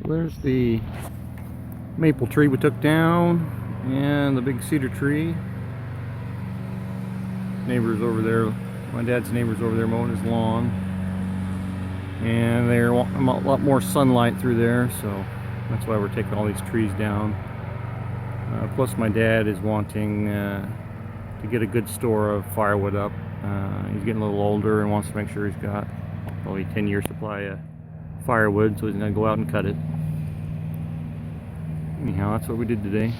There's the maple tree we took down and the big cedar tree. Neighbors over there, my dad's neighbors over there mowing his lawn. And they're wanting a lot more sunlight through there, so that's why we're taking all these trees down. Plus my dad is wanting to get a good store of firewood up. He's getting a little older and wants to make sure he's got probably 10-year supply of firewood, so he's going to go out and cut it. Anyhow, that's what we did today.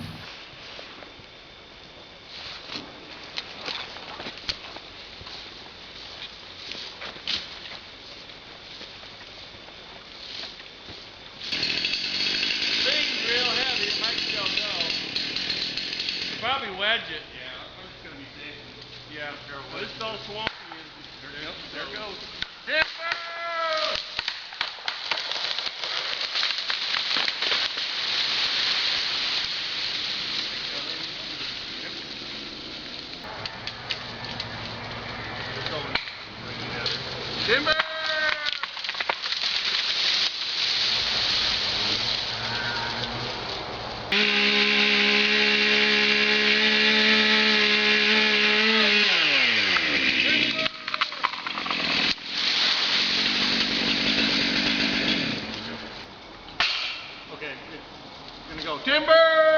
Probably wedge it. Yeah, it's gonna be safe. Yeah, but it's all swampy. There it goes. Timber! Timber! Okay, it's gonna go timber!